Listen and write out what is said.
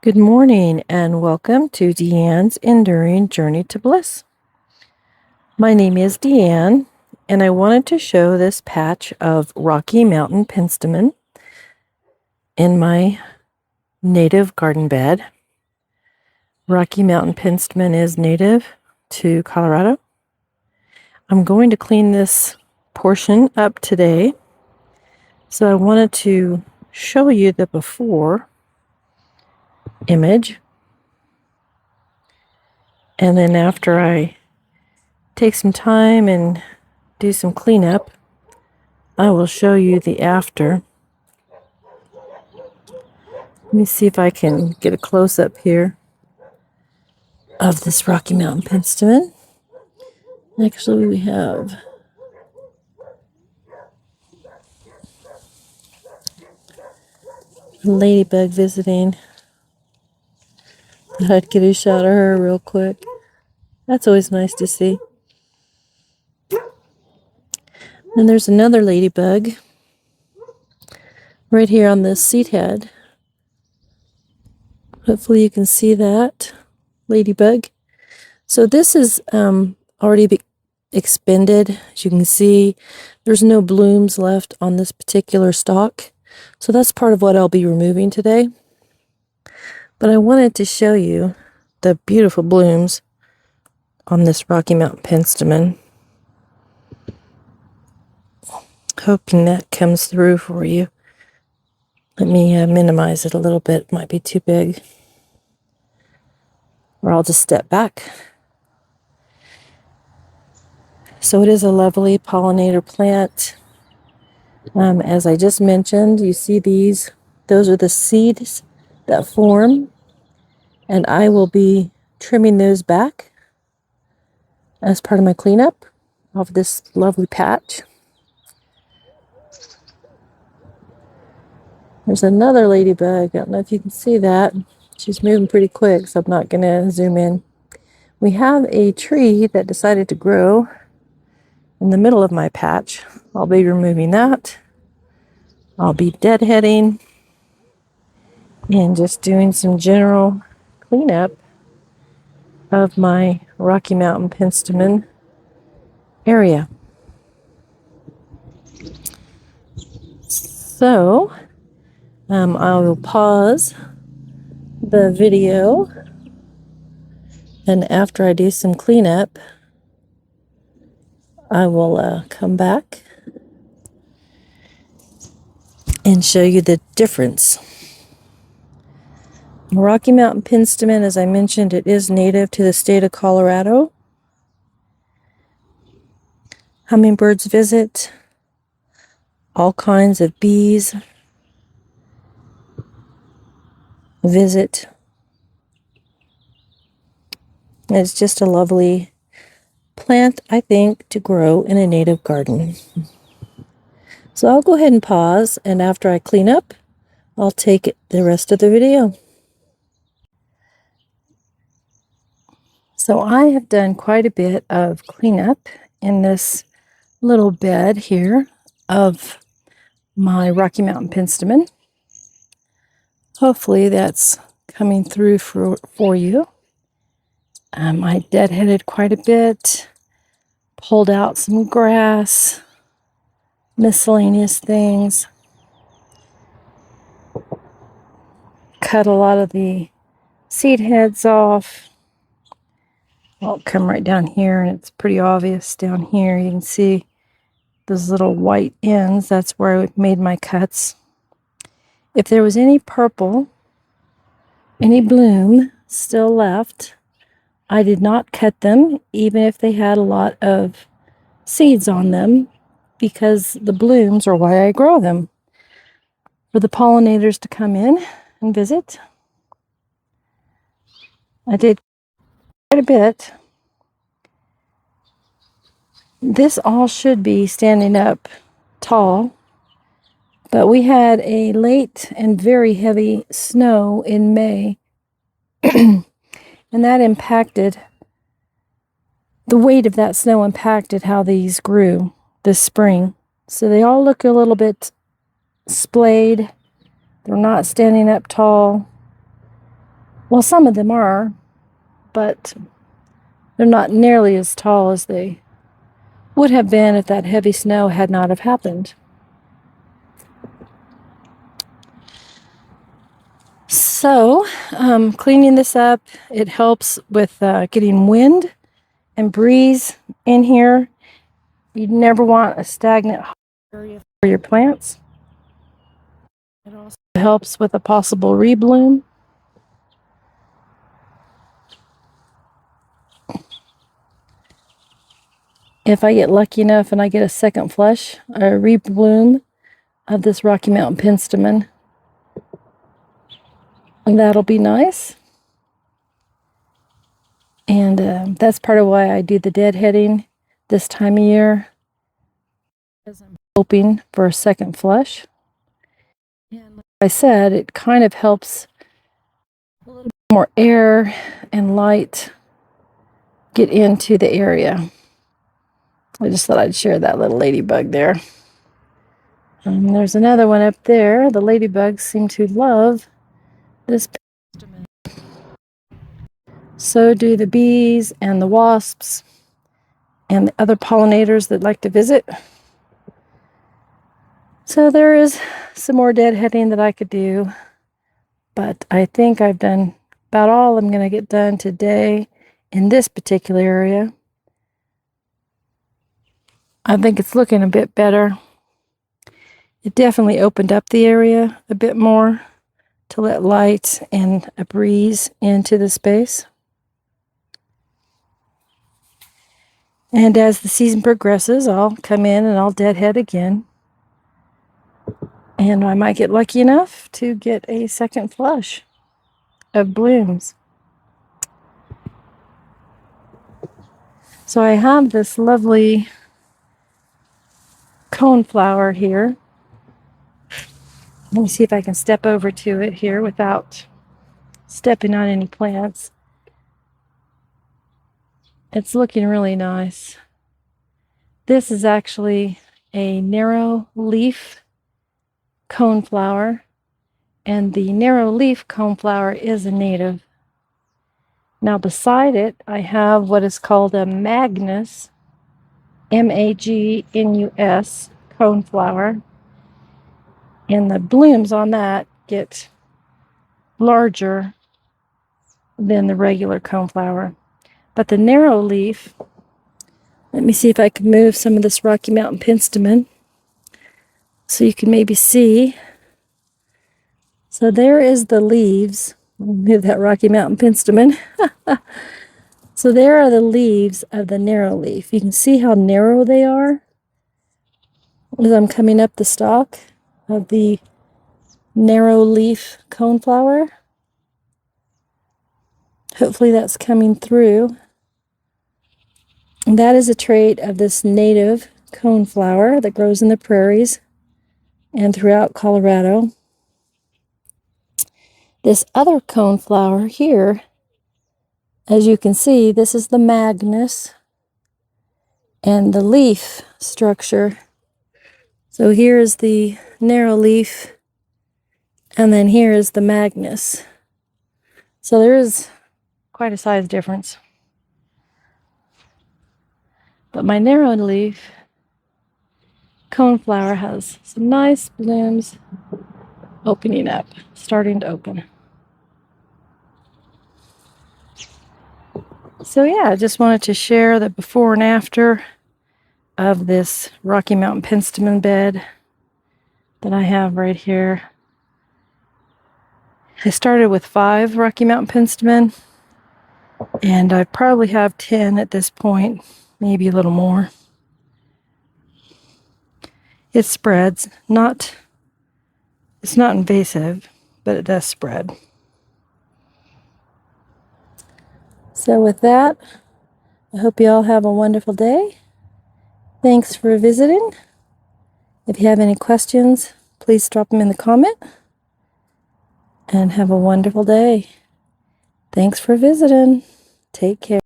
Good morning and welcome to Deanne's Enduring Journey to Bliss. My name is Deanne and I wanted to show this patch of Rocky Mountain Penstemon in my native garden bed. Rocky Mountain Penstemon is native to Colorado. I'm going to clean this portion up today, so I wanted to show you the before image, and then after I take some time and do some cleanup, I will show you the after. Let me see if I can get a close-up here of this Rocky Mountain Penstemon. Actually, we have a ladybug visiting. Thought I'd get a shot of her real quick. That's always nice to see. And there's another ladybug right here on this seed head. Hopefully you can see that ladybug. So this is already expended. As you can see, there's no blooms left on this particular stalk. So that's part of what I'll be removing today. But I wanted to show you the beautiful blooms on this Rocky Mountain Penstemon. Hoping that comes through for you. Let me minimize it a little bit. It might be too big. Or I'll just step back. So it is a lovely pollinator plant. As I just mentioned, you see these. Those are the seeds that form. And I will be trimming those back as part of my cleanup of this lovely patch. There's another ladybug. I don't know if you can see that. She's moving pretty quick, so I'm not going to zoom in. We have a tree that decided to grow in the middle of my patch. I'll be removing that. I'll be deadheading and just doing some general cleanup of my Rocky Mountain Penstemon area. So, I will pause the video, and after I do some cleanup, I will come back and show you the difference. Rocky Mountain Penstemon, as I mentioned, it is native to the state of Colorado. Hummingbirds visit, all kinds of bees visit. It's just a lovely plant, I think, to grow in a native garden. So I'll go ahead and pause, and after I clean up, I'll take the rest of the video. So I have done quite a bit of cleanup in this little bed here of my Rocky Mountain Penstemon. Hopefully that's coming through for you. I deadheaded quite a bit, pulled out some grass, miscellaneous things, cut a lot of the seed heads off. I'll come right down here, and it's pretty obvious down here. You can see those little white ends. That's where I made my cuts. If there was any purple, any bloom still left, I did not cut them, even if they had a lot of seeds on them, because the blooms are why I grow them. For the pollinators to come in and visit. I did quite a bit. This all should be standing up tall, but we had a late and very heavy snow in May, and that impacted, the weight of that snow impacted how these grew this spring. So they all look a little bit splayed. They're not standing up tall. Well, some of them are, but they're not nearly as tall as they would have been if that heavy snow had not have happened. So, cleaning this up, it helps with getting wind and breeze in here. You never want a stagnant area for your plants. It also helps with a possible rebloom. If I get lucky enough and I get a second flush, a rebloom of this Rocky Mountain Penstemon, that'll be nice. And that's part of why I do the deadheading this time of year, because I'm hoping for a second flush. And like I said, it kind of helps a little bit more air and light get into the area. I just thought I'd share that little ladybug there. There's another one up there. The ladybugs seem to love this Penstemon. So do the bees and the wasps and the other pollinators that like to visit. So there is some more deadheading that I could do, but I think I've done about all I'm going to get done today in this particular area. I think it's looking a bit better. It definitely opened up the area a bit more to let light and a breeze into the space. And as the season progresses, I'll come in and I'll deadhead again. And I might get lucky enough to get a second flush of blooms. So I have this lovely coneflower here. Let me see if I can step over to it here without stepping on any plants. It's looking really nice. This is actually a narrow leaf coneflower, and the narrow leaf coneflower is a native. Now beside it, I have what is called a Magnus, Magnus coneflower, and the blooms on that get larger than the regular coneflower. But the narrow leaf, let me see if I can move some of this Rocky Mountain Penstemon so you can maybe see. So there is the leaves. Move that Rocky Mountain Penstemon. So there are the leaves of the narrow leaf. You can see how narrow they are as I'm coming up the stalk of the narrow leaf coneflower. Hopefully that's coming through. And that is a trait of this native coneflower that grows in the prairies and throughout Colorado. This other coneflower here, as you can see, this is the Magnus, and the leaf structure. So here is the narrow leaf, and then here is the Magnus. So there is quite a size difference. But my narrow leaf coneflower has some nice blooms opening up, starting to open. So yeah, I just wanted to share the before and after of this Rocky Mountain Penstemon bed that I have right here. I started with 5 Rocky Mountain Penstemon, and I probably have 10 at this point, maybe a little more. It spreads, it's not invasive, but it does spread. So with that, I hope you all have a wonderful day. Thanks for visiting. If you have any questions, please drop them in the comment. And have a wonderful day. Thanks for visiting. Take care.